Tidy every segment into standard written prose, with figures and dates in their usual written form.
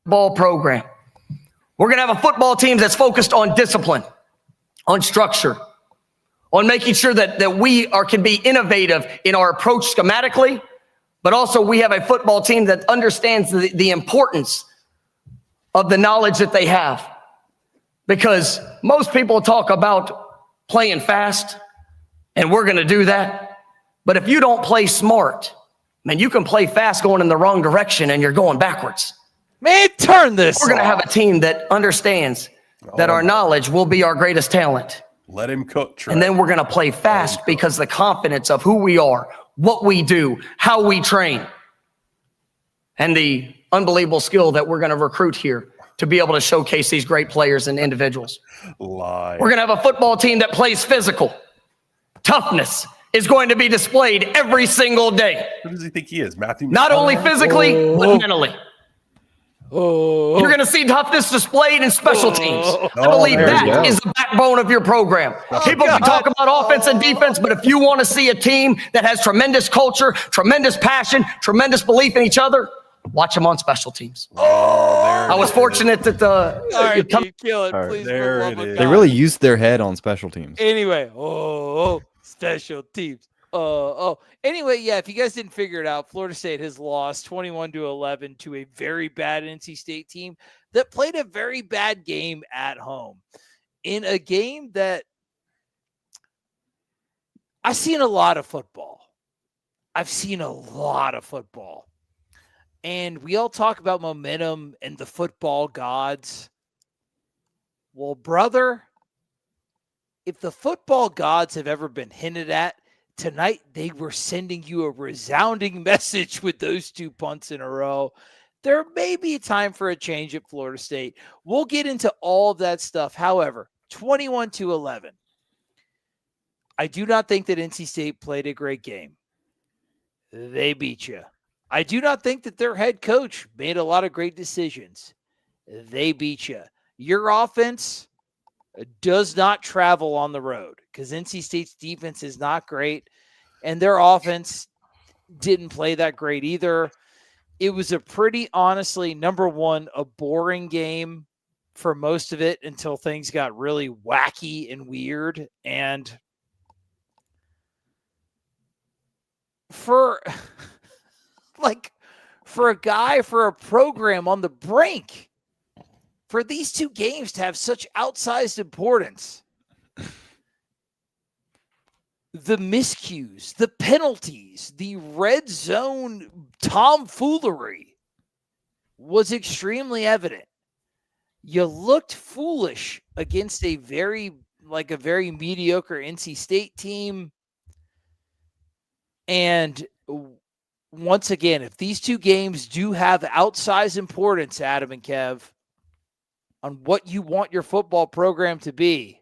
ball program. We're going to have a football team that's focused on discipline, on structure, on making sure that we can be innovative in our approach schematically, but also we have a football team that understands the importance of the knowledge that they have. Because most people talk about playing fast, and we're going to do that. But if you don't play smart, man, you can play fast going in the wrong direction and you're going backwards. Man, turn this We're going to have a team that understands that our knowledge will be our greatest talent. Let him cook, Trey. And then we're going to play fast because the confidence of who we are, what we do, how we train, and the unbelievable skill that we're going to recruit here to be able to showcase these great players and individuals. We're going to have a football team that plays physical. Toughness is going to be displayed every single day. Who does he think he is, Matthew? Not only physically, but mentally. You're going to see toughness displayed in special teams. I believe that is the backbone of your program. People can talk about offense and defense, but if you want to see a team that has tremendous culture, tremendous passion, tremendous belief in each other, watch them on special teams. I was fortunate that kill it, please. They really used their head on special teams. Anyway, special teams. Anyway, yeah, if you guys didn't figure it out, Florida State has lost 21-11 to a very bad NC State team that played a very bad game at home. In a game that I've seen a lot of football. And we all talk about momentum and the football gods. Well, brother, if the football gods have ever been hinted at, tonight they were sending you a resounding message with those 2 punts in a row. There may be time for a change at Florida State. We'll get into all of that stuff. However, 21-11. I do not think that NC State played a great game. They beat you. I do not think that their head coach made a lot of great decisions. They beat you. Your offense does not travel on the road because NC State's defense is not great, and their offense didn't play that great either. It was a pretty, honestly, number one, a boring game for most of it until things got really wacky and weird. And for a program on the brink, for these 2 games to have such outsized importance, the miscues, the penalties, the red zone tomfoolery was extremely evident. You looked foolish against a very mediocre NC State team. And once again, if these 2 games do have outsized importance, Adam and Kev, on what you want your football program to be,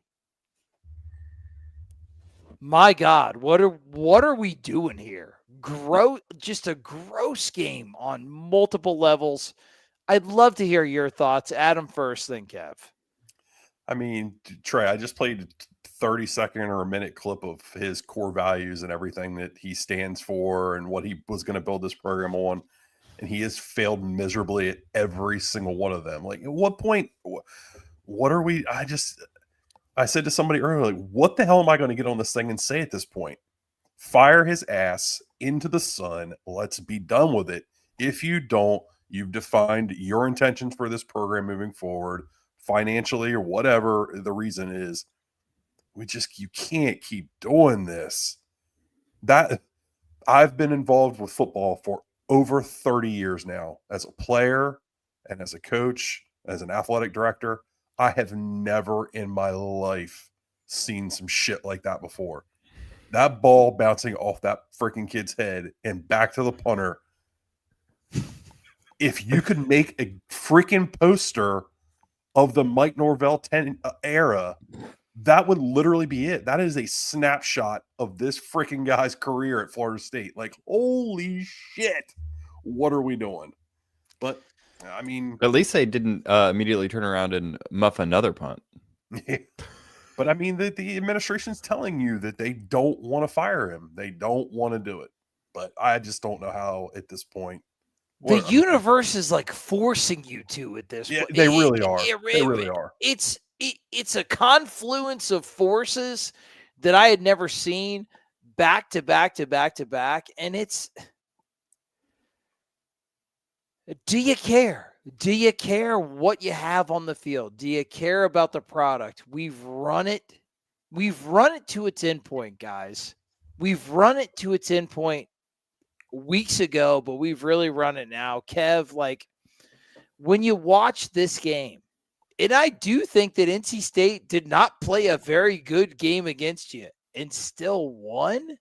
my God, what are we doing here? Just a gross game on multiple levels. I'd love to hear your thoughts. Adam first, then Kev. I mean, Trey, I just played a 30-second or a minute clip of his core values and everything that he stands for and what he was going to build this program on. And he has failed miserably at every single one of them. Like, at what point, what are we? I said to somebody earlier, like, what the hell am I going to get on this thing and say at this point? Fire his ass into the sun. Let's be done with it. If you don't, you've defined your intentions for this program moving forward, financially or whatever the reason is. You can't keep doing this. That I've been involved with football for over 30 years now as a player and as a coach, as an athletic director. I have never in my life seen some shit like that before. That ball bouncing off that freaking kid's head and back to the punter. If you could make a freaking poster of the Mike Norvell era, that would literally be it. That is a snapshot of this freaking guy's career at Florida State. Like, holy shit, what are we doing? But, I mean... At least they didn't immediately turn around and muff another punt. But, I mean, the administration's telling you that they don't want to fire him. They don't want to do it. But I just don't know how, at this point, The universe is like forcing you to at this Yeah, point. they really are. They really are. It's a confluence of forces that I had never seen back to back to back to back. And do you care? Do you care what you have on the field? Do you care about the product? We've run it to its endpoint, guys. We've run it to its endpoint weeks ago, but we've really run it now. Kev, like when you watch this game, and I do think that NC State did not play a very good game against you and still won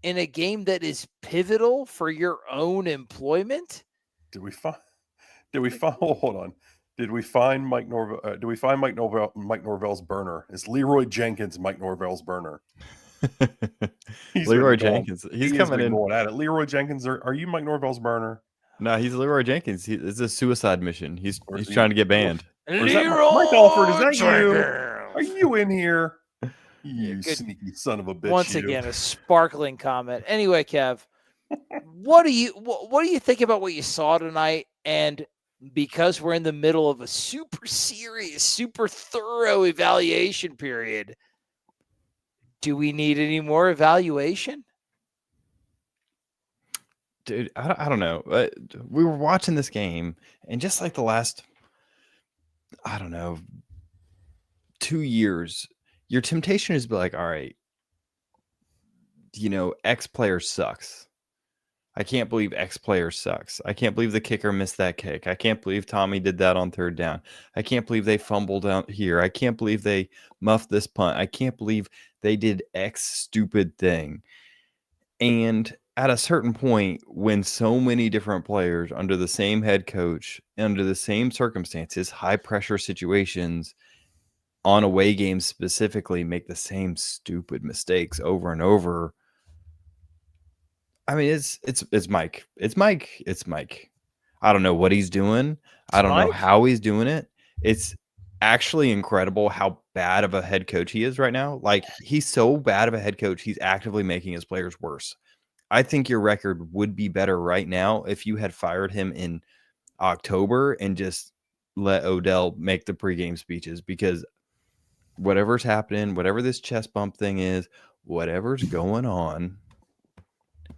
in a game that is pivotal for your own employment. Did we find hold on. Did we find Mike Norvell? Mike Norvell's burner? Is Leroy Jenkins Mike Norvell's burner? Leroy Jenkins. He's coming in. Going at it. Leroy Jenkins, are you Mike Norvell's burner? No, he's Leroy Jenkins. It's a suicide mission. He's trying to get banned. Leroy Mike Alford, is that Jenkins. you? Are you in here? You Good. sneaky son of a bitch. Once again, a sparkling comment. Anyway, Kev, what do you think about what you saw tonight? And because we're in the middle of a super serious, super thorough evaluation period, do we need any more evaluation? Dude, I don't know. We were watching this game, and just like the last, I don't know, 2 years, your temptation is to be like, all right, X player sucks. I can't believe X player sucks. I can't believe the kicker missed that kick. I can't believe Tommy did that on third down. I can't believe they fumbled out here. I can't believe they muffed this punt. I can't believe they did X stupid thing. And at a certain point, when so many different players under the same head coach, under the same circumstances, high pressure situations, on away games specifically, make the same stupid mistakes over and over. I mean, it's Mike. It's Mike. It's Mike. I don't know what he's doing. I don't know how he's doing it. It's actually incredible how bad of a head coach he is right now. Like, he's so bad of a head coach, he's actively making his players worse. I think your record would be better right now if you had fired him in October and just let Odell make the pregame speeches, because whatever's happening, whatever this chest bump thing is, whatever's going on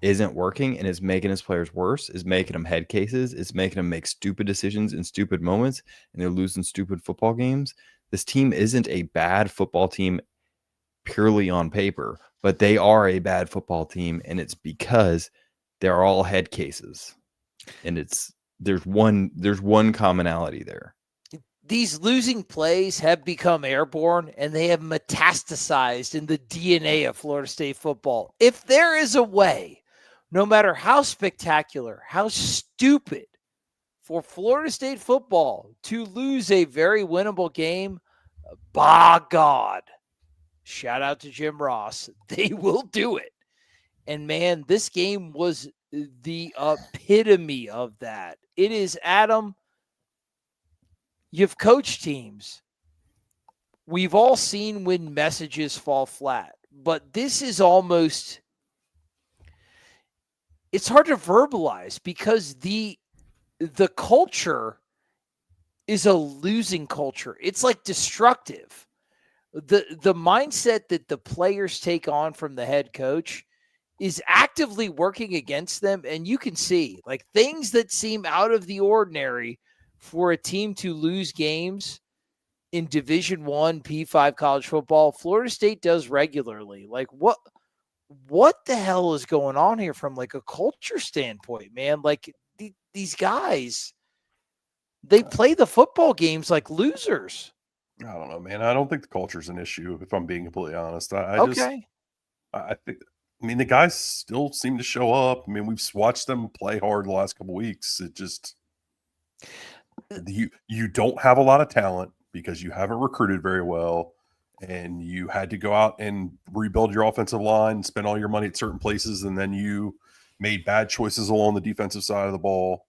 isn't working and is making his players worse, is making them head cases, is making them make stupid decisions in stupid moments, and they're losing stupid football games. This team isn't a bad football team purely on paper, but they are a bad football team, and it's because they're all head cases. And there's one commonality there. These losing plays have become airborne, and they have metastasized in the DNA of Florida State football. If there is a way, no matter how spectacular, how stupid, for Florida State football to lose a very winnable game, by God, shout out to Jim Ross, they will do it. And man, this game was the epitome of that. It is, Adam, you've coached teams. We've all seen when messages fall flat, but this is almost, it's hard to verbalize because the culture is a losing culture. It's like destructive. The mindset that the players take on from the head coach is actively working against them. And you can see like things that seem out of the ordinary for a team to lose games in Division I P5 college football, Florida State does regularly. Like what the hell is going on here from like a culture standpoint, man? Like these guys, they play the football games like losers. I don't know, man. I don't think the culture's an issue, if I'm being completely honest. I think, I mean, the guys still seem to show up. I mean, we've watched them play hard the last couple of weeks. It just, you don't have a lot of talent because you haven't recruited very well, and you had to go out and rebuild your offensive line, spend all your money at certain places, and then you made bad choices along the defensive side of the ball.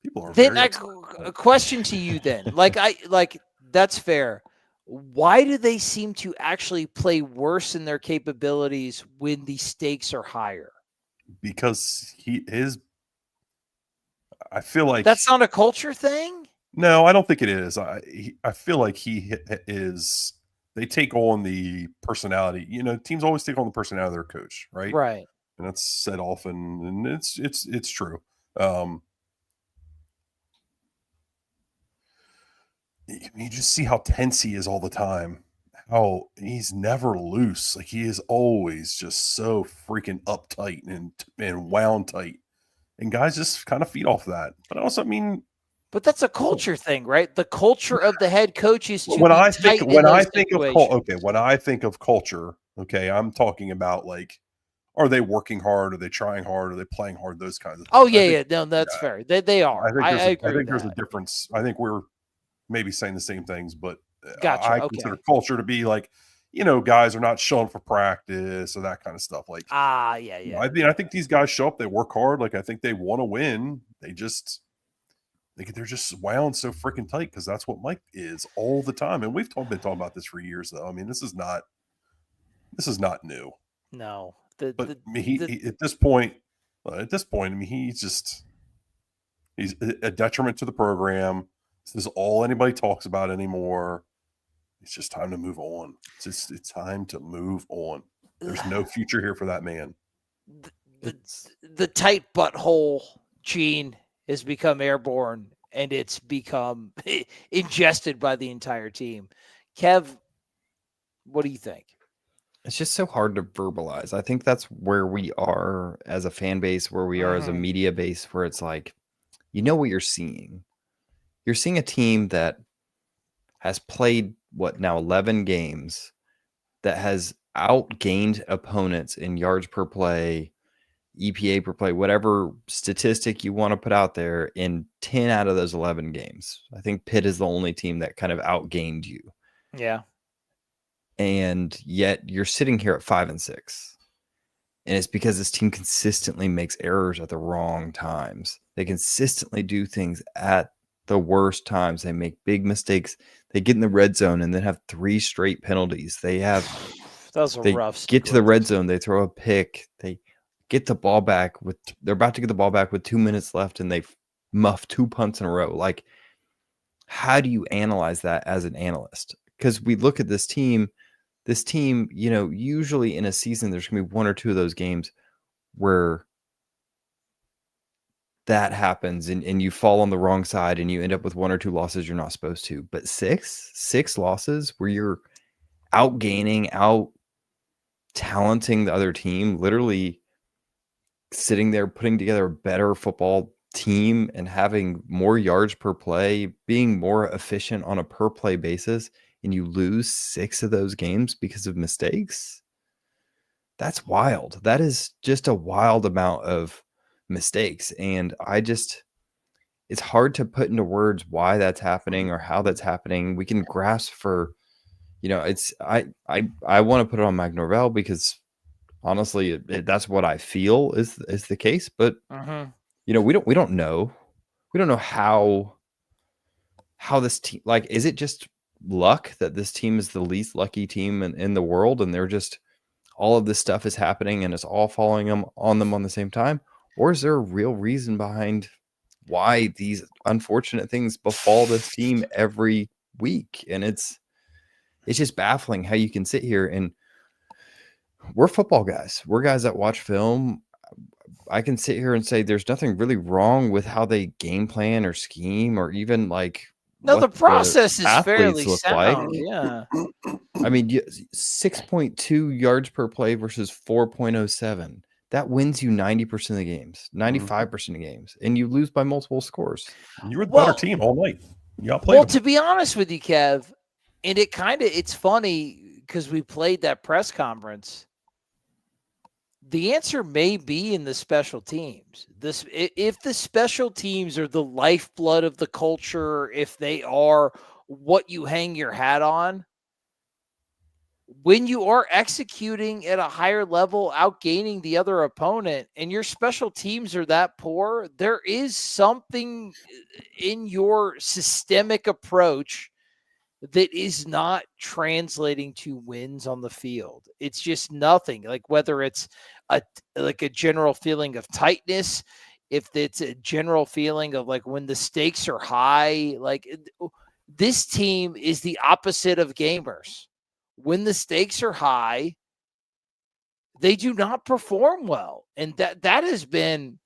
People are then a question to you then. Like that's fair. Why do they seem to actually play worse in their capabilities when the stakes are higher? because I feel like That's not a culture thing? no, I don't think it is. I feel like is. They take on the personality. Teams always take on the personality of their coach, right? Right. And that's said often, and it's true. You just see how tense he is all the time. How he's never loose. Like he is always just so freaking uptight and wound tight. And guys just kind of feed off that. But also, But that's a culture thing, right? The culture of the head coach is to when be I tight think in when I those think of situations. when I think of culture, okay, I'm talking about like, are they working hard? Are they trying hard? Are they playing hard? Those kinds of things. Oh yeah. No, that's fair. They are. I agree. I think with there's a that. difference. I think we're maybe saying the same things, but Gotcha. I Okay. consider culture to be like, guys are not showing for practice or that kind of stuff. Like, Yeah. I think these guys show up, they work hard. Like, I think they want to win. They're just wound so freaking tight because that's what Mike is all the time. And we've been talking about this for years, though. I mean, this is not new. No. But he at this point, I mean, he's a detriment to the program. This is all anybody talks about anymore. It's just time to move on. It's time to move on. There's no future here for that man. The tight butthole gene has become airborne, and it's become ingested by the entire team. Kev, what do you think? It's just so hard to verbalize. I think that's where we are as a fan base, where we are as a media base, where it's like, what you're seeing. You're seeing a team that has played, now 11 games, that has outgained opponents in yards per play, EPA per play, whatever statistic you want to put out there, in 10 out of those 11 games. I think Pitt is the only team that kind of outgained you. Yeah. And yet you're sitting here at 5-6. And it's because this team consistently makes errors at the wrong times. They consistently do things at the worst times. They make big mistakes. They get in the red zone and then have 3 straight penalties. They get to the red zone. They throw a pick. They get the ball back they're about to get the ball back with 2 minutes left, and they muff 2 punts in a row. Like, how do you analyze that as an analyst? Because we look at this team, usually in a season, there's going to be 1 or 2 of those games where that happens and you fall on the wrong side and you end up with 1 or 2 losses you're not supposed to. But six losses where you're outgaining, out talenting the other team, literally sitting there putting together a better football team and having more yards per play, being more efficient on a per play basis, and you lose 6 of those games because of mistakes. That's wild. That is just a wild amount of mistakes. And it's hard to put into words why that's happening or how that's happening. We can grasp for, I want to put it on Mike Norvell because honestly, that's what I feel is the case. But we don't know. We don't know how this team, like, is it just luck that this team is the least lucky team in the world, and they're just, all of this stuff is happening and it's all falling on them on the same time? Or is there a real reason behind why these unfortunate things befall this team every week? And it's just baffling how you can sit here, and we're football guys. We're guys that watch film. I can sit here and say there's nothing really wrong with how they game plan or scheme or even like. No, the process is fairly sound. Like. Yeah. I mean, 6.2 yards per play versus 4.07. That wins you 90% of the games, 95% of games, and you lose by multiple scores. You were the better team all night. To be honest with you, Kev, and it's funny because we played that press conference. The answer may be in the special teams. If the special teams are the lifeblood of the culture, if they are what you hang your hat on, when you are executing at a higher level, outgaining the other opponent, and your special teams are that poor, there is something in your systemic approach that is not translating to wins on the field. It's just nothing. Like whether it's a general feeling of tightness, if it's a general feeling of like when the stakes are high, like this team is the opposite of gamers. When the stakes are high, they do not perform well. And that has been,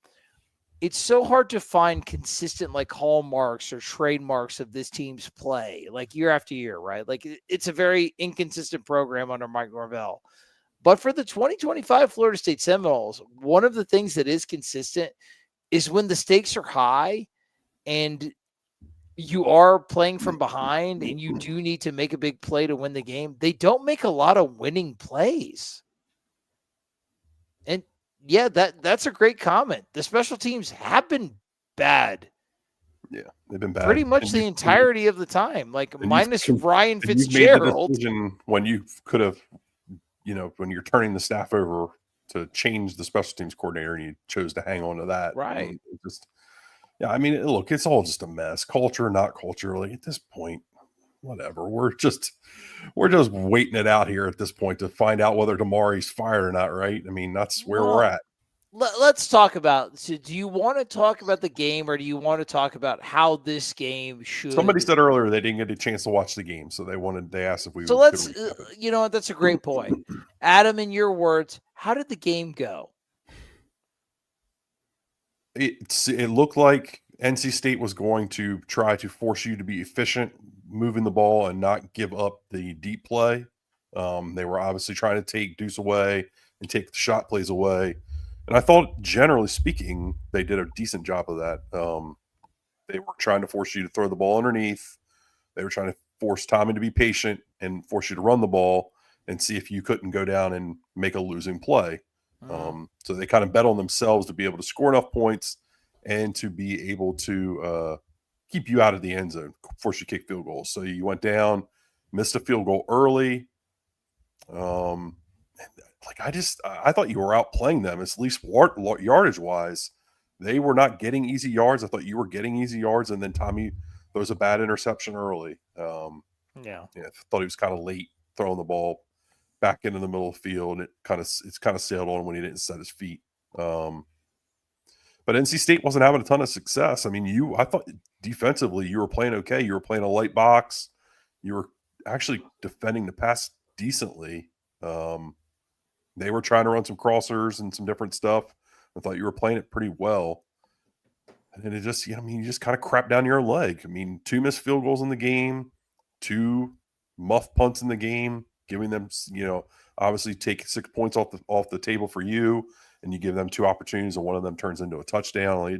it's so hard to find consistent like hallmarks or trademarks of this team's play, like year after year, right? Like it's a very inconsistent program under Mike Norvell. But for the 2025 Florida State Seminoles, one of the things that is consistent is when the stakes are high and you are playing from behind and you do need to make a big play to win the game, they don't make a lot of winning plays. And yeah, that's a great comment. The special teams have been bad. Yeah, they've been bad pretty much the entirety of the time, like minus Ryan Fitzgerald. When you could have, when you're turning the staff over to change the special teams coordinator and you chose to hang on to that. Right. Look, it's all just a mess. Culture, not culture. Like at this point, whatever. We're just waiting it out here at this point to find out whether Damari's fired or not, right? I mean, that's where we're at. Let's talk about, so do you want to talk about the game or do you want to talk about how this game should? Somebody said earlier they didn't get a chance to watch the game, so they asked if we So let's, that's a great point. Adam, in your words, how did the game go? It looked like NC State was going to try to force you to be efficient, moving the ball and not give up the deep play. They were obviously trying to take Deuce away and take the shot plays away. And I thought, generally speaking, they did a decent job of that. They were trying to force you to throw the ball underneath. They were trying to force Tommy to be patient and force you to run the ball and see if you couldn't go down and make a losing play. So they kind of bet on themselves to be able to score enough points and to be able to keep you out of the end zone, force you to kick field goals. So you went down, missed a field goal early. I thought you were outplaying them, at least yardage wise. They were not getting easy yards. I thought you were getting easy yards, and then Tommy throws a bad interception early. I thought he was kind of late throwing the ball back into the middle of the field, and it's kind of sailed on when he didn't set his feet. But NC State wasn't having a ton of success. I mean, I thought defensively you were playing okay. You were playing a light box. You were actually defending the pass decently. They were trying to run some crossers and some different stuff. I thought you were playing it pretty well. And then you just kind of crap down your leg. I mean, 2 missed field goals in the game, 2 muff punts in the game, giving them, obviously take 6 points off the table for you, and you give them 2 opportunities, and one of them turns into a touchdown.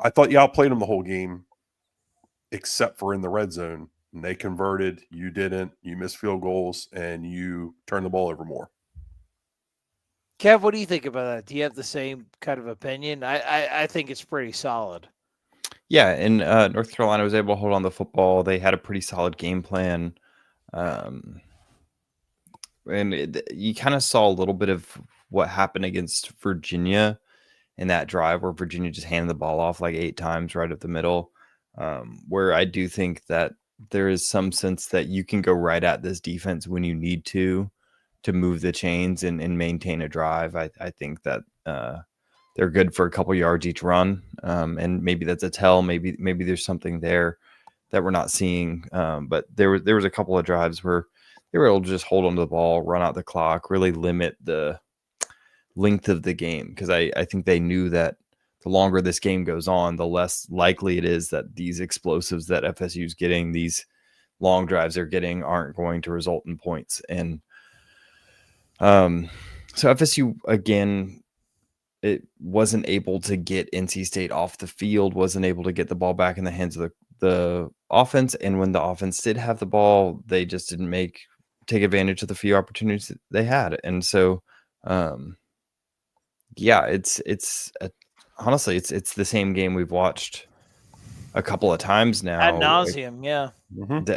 I thought you outplayed them the whole game, except for in the red zone. And they converted, you didn't, you missed field goals, and you turned the ball over more. Kev, what do you think about that? Do you have the same kind of opinion? I think it's pretty solid. Yeah, and North Carolina was able to hold on the football. They had a pretty solid game plan. And you kind of saw a little bit of what happened against Virginia in that drive where Virginia just handed the ball off like 8 times right up the middle, where I do think that there is some sense that you can go right at this defense when you need to move the chains and maintain a drive. I think that they're good for a couple yards each run, and maybe that's a tell. Maybe there's something there that we're not seeing. But there was a couple of drives where they were able to just hold onto the ball, run out the clock, really limit the length of the game, because I think they knew that the longer this game goes on, the less likely it is that these explosives that FSU is getting, these long drives they're getting, aren't going to result in points. And so FSU, again, it wasn't able to get NC State off the field, wasn't able to get the ball back in the hands of the offense. And when the offense did have the ball, they just didn't take advantage of the few opportunities that they had. And so, honestly, it's the same game we've watched a couple of times now. Ad nauseum, yeah.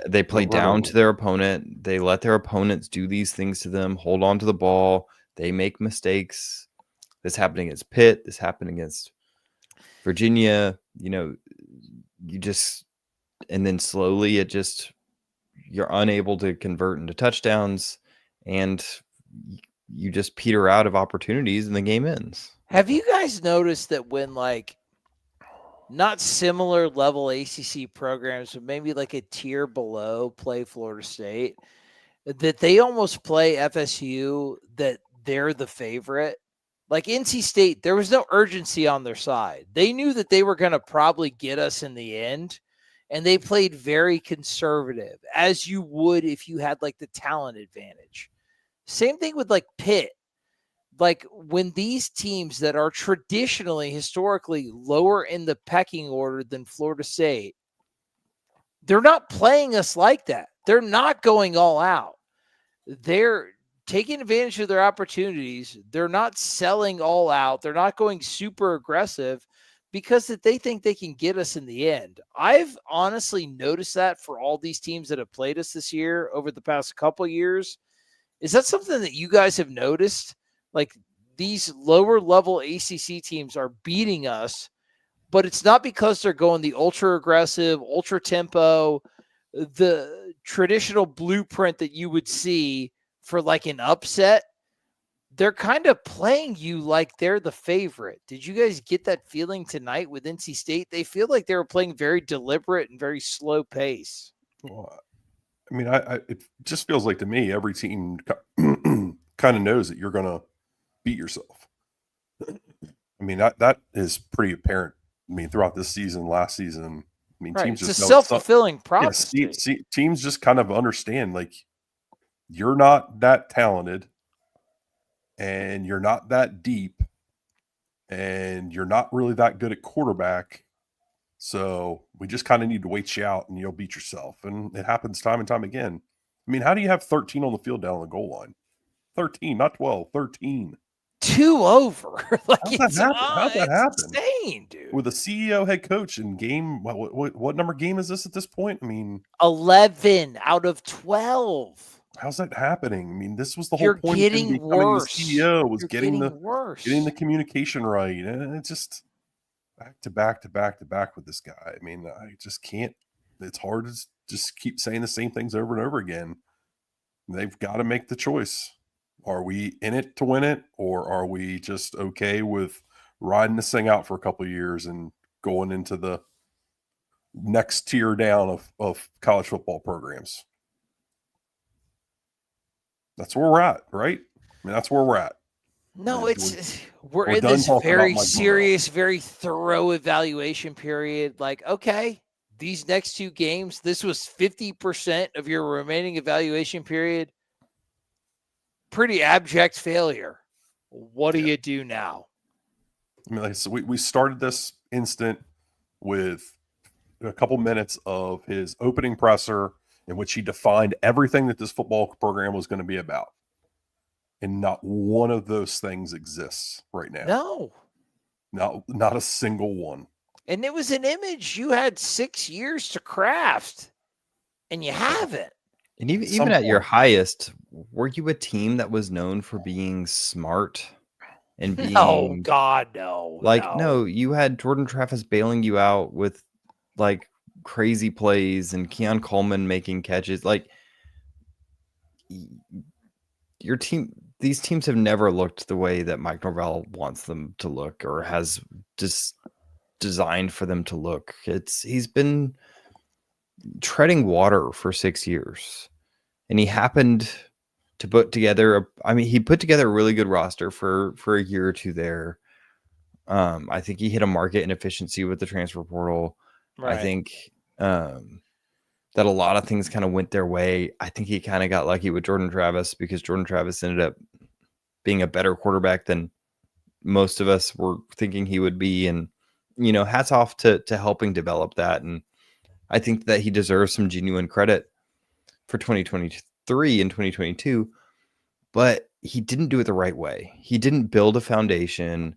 They play down to their opponent. They let their opponents do these things to them, hold on to the ball. They make mistakes. This happened against Pitt. This happened against Virginia. You then slowly you're unable to convert into touchdowns, and you just peter out of opportunities and the game ends. Have you guys noticed that when like not similar level ACC programs, but maybe like a tier below play Florida State, that they almost play FSU that they're the favorite? Like NC State, there was no urgency on their side. They knew that they were going to probably get us in the end, and they played very conservative, as you would if you had like the talent advantage. Same thing with like Pitt. Like when these teams that are traditionally, historically lower in the pecking order than Florida State, they're not playing us like that. They're not going all out. They're taking advantage of their opportunities. They're not selling all out. They're not going super aggressive because that they think they can get us in the end. I've honestly noticed that for all these teams that have played us this year over the past couple years. Is that something that you guys have noticed? Like these lower level ACC teams are beating us, but it's not because they're going the ultra aggressive, ultra tempo, the traditional blueprint that you would see for like an upset. They're kind of playing you like they're the favorite. Did you guys get that feeling tonight with NC State? They feel like they were playing very deliberate and very slow pace. Well, I mean, it just feels like to me every team kind of knows that you're going to beat yourself. I mean, that is pretty apparent. I mean, throughout this season, last season, I mean, Right. teams It's a just know self-fulfilling prophecy. teams just kind of understand like you're not that talented, and you're not that deep, and you're not really that good at quarterback. So we just kind of need to wait you out, and you'll beat yourself. And it happens time and time again. I mean, how do you have 13 on the field down on the goal line? 13, not 12, 13. 2 over. Like How's that happen? Insane, dude. With a CEO, head coach, and game, what number game is this at this point? I mean, 11 out of 12. how's that happening? I mean, this was the whole You're point of him getting becoming worse. the CEO was You're getting worse. the communication right, and it's just back to back to back to back with this guy. I mean, I just can't. It's hard to just keep saying the same things over and over again. They've got to make the choice. Are we in it to win it, or are we just okay with riding this thing out for a couple of years and going into the next tier down of college football programs? That's where we're at, right? I mean, that's where we're at. No, we're we're in done this talking about very Mike serious, very thorough evaluation period. Like, okay, these next 2 games, this was 50% of your remaining evaluation period. Pretty abject failure. What do you do now? I mean, like I said, we started this instant with a couple minutes of his opening presser in which he defined everything that this football program was going to be about. And not one of those things exists right now. No. Not a single one. And it was an image you had 6 years to craft, and you haven't. And even at your highest, were you a team that was known for being smart and being Oh God, no. No, you had Jordan Travis bailing you out with like crazy plays and Keon Coleman making catches. Like your team, these teams have never looked the way that Mike Norvell wants them to look or has just designed for them to look. He's been treading water for 6 years, and he happened to put together he put together a really good roster for a year or two there. I think he hit a market inefficiency with the transfer portal. Right. I think that a lot of things kind of went their way. I think he kind of got lucky with Jordan Travis because Jordan Travis ended up being a better quarterback than most of us were thinking he would be. And, hats off to helping develop that. And I think that he deserves some genuine credit for 2023 and 2022, but he didn't do it the right way. He didn't build a foundation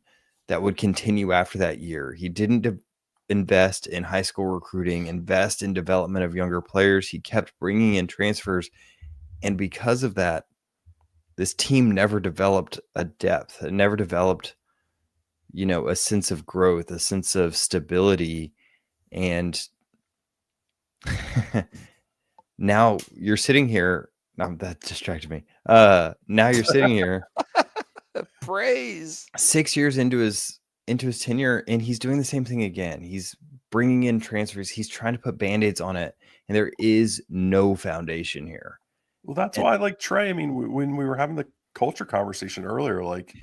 that would continue after that year. He didn't invest in high school recruiting, invest in development of younger players. He kept bringing in transfers. And because of that, this team never developed a depth. It never developed, a sense of growth, a sense of stability. And Now you're sitting here. That distracted me. Now you're sitting here Praise. 6 years into his tenure, and he's doing the same thing again. He's bringing in transfers. He's trying to put band-aids on it, and there is no foundation here. Well, that's why, like Trey, I mean, when we were having the culture conversation earlier, like,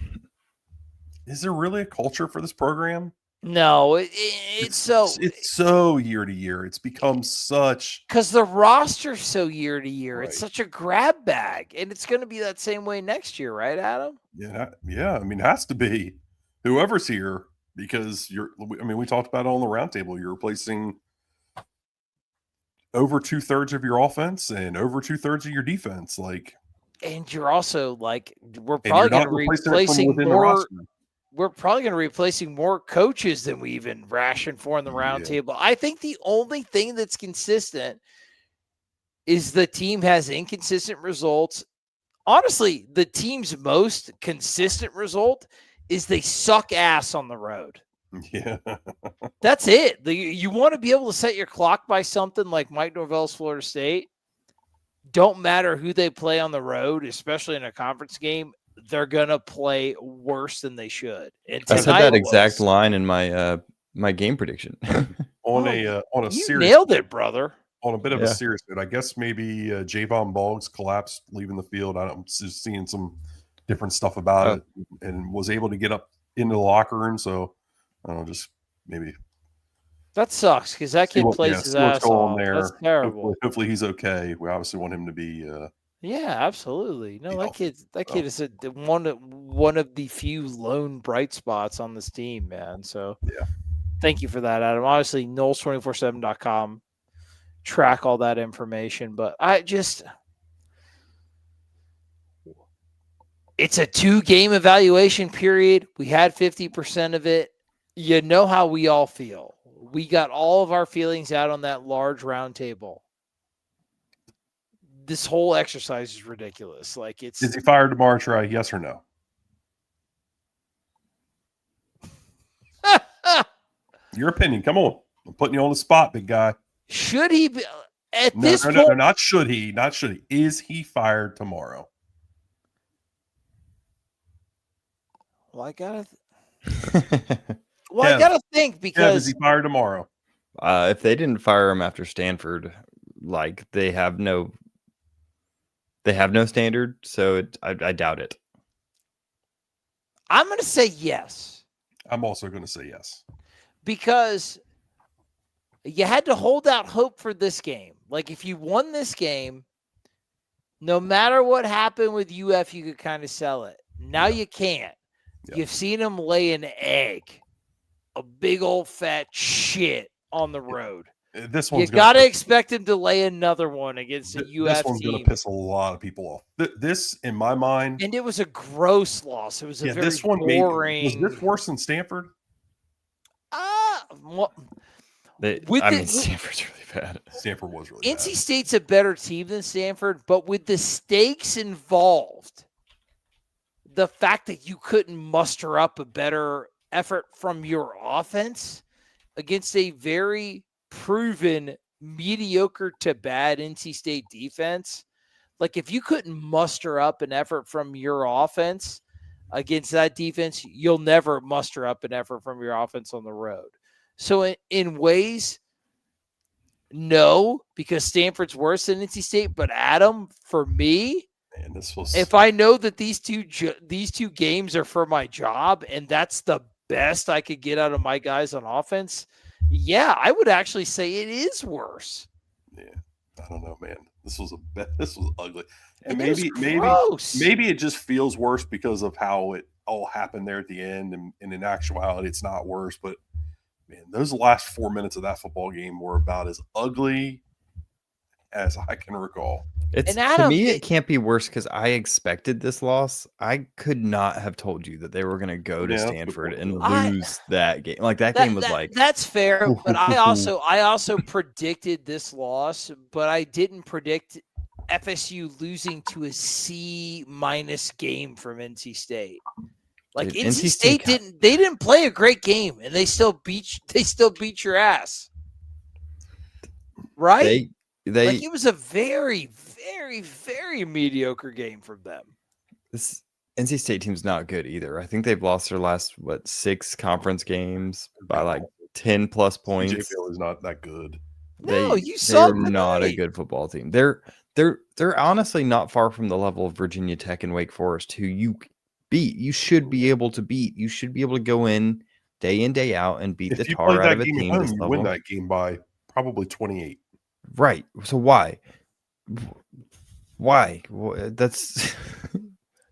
is there really a culture for this program? No, it's so year to year. It's become such, because the roster's so year to year. Right. It's such a grab bag, and it's going to be that same way next year, right, Adam? yeah. I mean, it has to be whoever's here, because we talked about it on the roundtable. You're replacing over 2/3 of your offense and over 2/3 of your defense. Like, And you're also like, we're and probably you're going to not replacing it from replacing within the more. roster. We're probably going to replacing more coaches than we even rationed for in the roundtable. I think the only thing that's consistent is the team has inconsistent results. Honestly, the team's most consistent result is they suck ass on the road. Yeah. That's it. You want to be able to set your clock by something like Mike Norvell's Florida State. Don't matter who they play on the road, especially in a conference game. They're gonna play worse than they should. And I said that exact line in my my game prediction. on a you serious nailed it, brother. On a bit of a serious note, I guess maybe Javon Boggs collapsed leaving the field. I'm just seeing some different stuff about it, and was able to get up into the locker room. So I don't know, just maybe that sucks because that kid plays his ass off. That's terrible. Hopefully he's okay. We obviously want him to be. Yeah, absolutely. No, that kid is one of the few lone bright spots on this team, man. So yeah, thank you for that, Adam. Obviously, Noles247.com. Track all that information, but it's a 2-game evaluation period. We had 50% of it. You know how we all feel. We got all of our feelings out on that large round table. This whole exercise is ridiculous. Like, is he fired tomorrow, Trey? Yes or no? Your opinion. Come on. I'm putting you on the spot, big guy. Should he be at this point? No, not should he. Not should he. Is he fired tomorrow? Well, I gotta think, because is he fired tomorrow? If they didn't fire him after Stanford, like they have no standard, so I doubt it. I'm going to say yes. I'm also going to say yes. Because you had to hold out hope for this game. Like, if you won this game, no matter what happened with UF, you could kind of sell it. Now you can't. Yeah. You've seen him lay an egg, a big old fat shit on the road. This one's you got to expect him to lay another one against a UF team. This one's going to piss a lot of people off. This, in my mind, and it was a gross loss. It was a very this one boring. Was this worse than Stanford? Stanford's really bad. Stanford was really NC bad. State's a better team than Stanford, but with the stakes involved, the fact that you couldn't muster up a better effort from your offense against a very proven mediocre to bad NC State defense, like if you couldn't muster up an effort from your offense against that defense, you'll never muster up an effort from your offense on the road. So in ways, no, because Stanford's worse than NC State. But Adam, for me, man, if I know that these two games are for my job and that's the best I could get out of my guys on offense, yeah, I would actually say it is worse. Yeah, I don't know, man. This was ugly, and maybe it just feels worse because of how it all happened there at the end. And in actuality, it's not worse. But man, those last 4 minutes of that football game were about as ugly as I can recall. To me, it can't be worse because I expected this loss. I could not have told you that they were going to go to Stanford and lose that game. Like that game was that's fair. But I also predicted this loss, but I didn't predict FSU losing to a C- game from NC State. Like NC State didn't play a great game, and they still beat your ass. right? They Like it was a very, very, very mediocre game from them. this NC State team's not good either. I think they've lost their last 6 conference games by like 10 plus CJ points. Bill is not that good. No, you They saw are not a tonight. good football team. They're honestly not far from the level of Virginia Tech and Wake Forest, who you beat. You should be able to beat. You should be able to go in day out and beat the If you tar played out that of a game at team home, this you level. win that game by probably 28. Right. So why? That's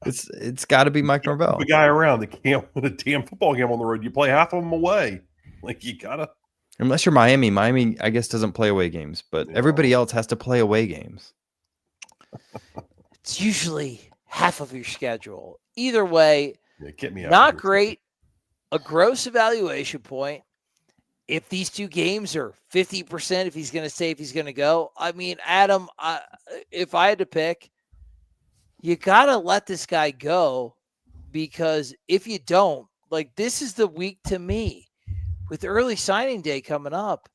it's got to be Mike Norvell. The guy around that can't win a damn football game on the road. You play half of them away. Like you gotta. Unless you're Miami. Miami, I guess, doesn't play away games, but everybody else has to play away games. It's usually half of your schedule. Either way, Get me out not of here. great. A gross evaluation point. If these two games are 50%, if he's going to stay, if he's going to go. I mean, Adam, if I had to pick, you got to let this guy go, because if you don't, like, this is the week to me with early signing day coming up.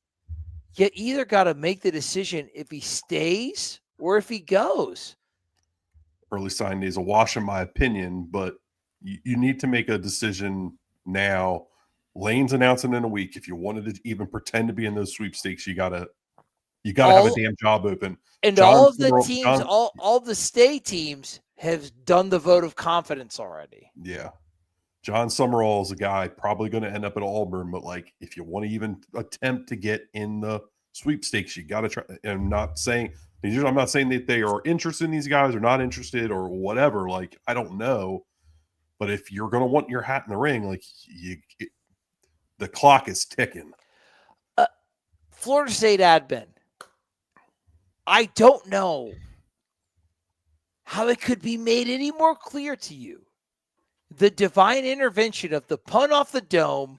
You either got to make the decision if he stays or if he goes. Early sign day is a wash, in my opinion, but you need to make a decision now. Lane's announcing in a week. If you wanted to even pretend to be in those sweepstakes, you gotta have a damn job open. And John all of the Summerall- teams, John- all the state teams have done the vote of confidence already. Yeah. John Summerall is a guy probably going to end up at Auburn, but like if you want to even attempt to get in the sweepstakes, you got to try. And I'm not saying that they are interested in these guys or not interested or whatever. Like, I don't know. But if you're going to want your hat in the ring, like the clock is ticking. Florida State admin. I don't know how it could be made any more clear to you. The divine intervention of the punt off the dome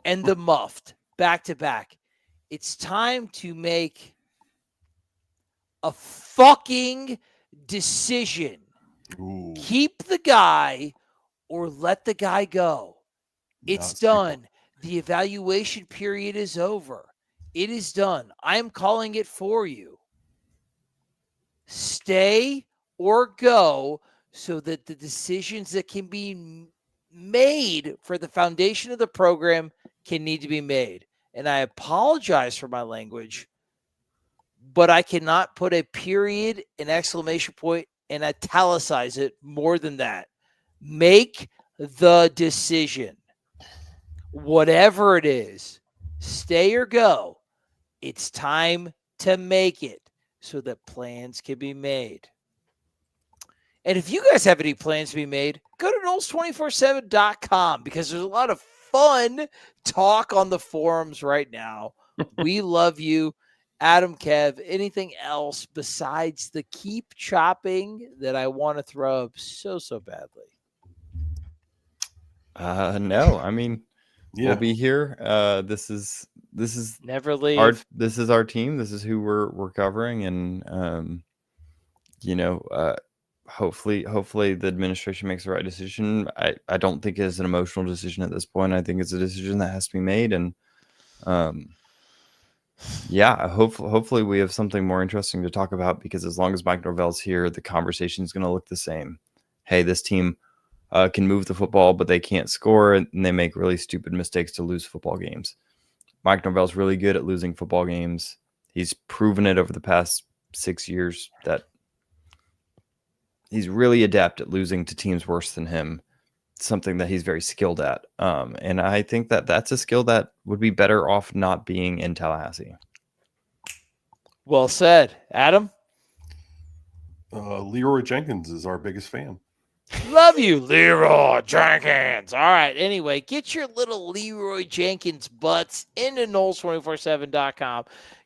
and the muffed back to back. It's time to make a fucking decision. Ooh, Keep the guy or let the guy go. It's not done. The evaluation period is over. It is done. I'm calling it for you. Stay or go, so that the decisions that can be made for the foundation of the program can need to be made. And I apologize for my language, but I cannot put a period, an exclamation point, and italicize it more than that. Make the decision. Whatever it is, stay or go. It's time to make it so that plans can be made. And if you guys have any plans to be made, go to Noles247.com, because there's a lot of fun talk on the forums right now. We love you. Adam, Kev, anything else besides the keep chopping that I want to throw up so badly? No, I mean, yeah. we'll be here. This is Never leave. this is our team. This is who we're covering, and hopefully the administration makes the right decision. I don't think it's an emotional decision at this point. I think it's a decision that has to be made, and hopefully we have something more interesting to talk about, because as long as Mike Norvell's here, the conversation is going to look the same. Hey, this team can move the football, but they can't score, and they make really stupid mistakes to lose football games. Mike Norvell's really good at losing football games. He's proven it over the past 6 years that he's really adept at losing to teams worse than him, something that he's very skilled at. And I think that that's a skill that would be better off not being in Tallahassee. Well said. Adam? Leroy Jenkins is our biggest fan. Love you, Leroy Jenkins. All right. Anyway, get your little Leroy Jenkins butts into Noles247.com.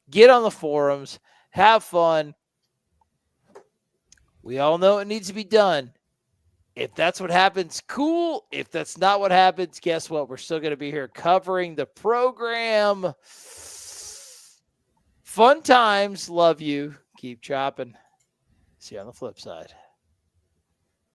Get on the forums. Have fun. We all know it needs to be done. If that's what happens, cool. If that's not what happens, guess what? We're still going to be here covering the program. Fun times. Love you. Keep chopping. See you on the flip side.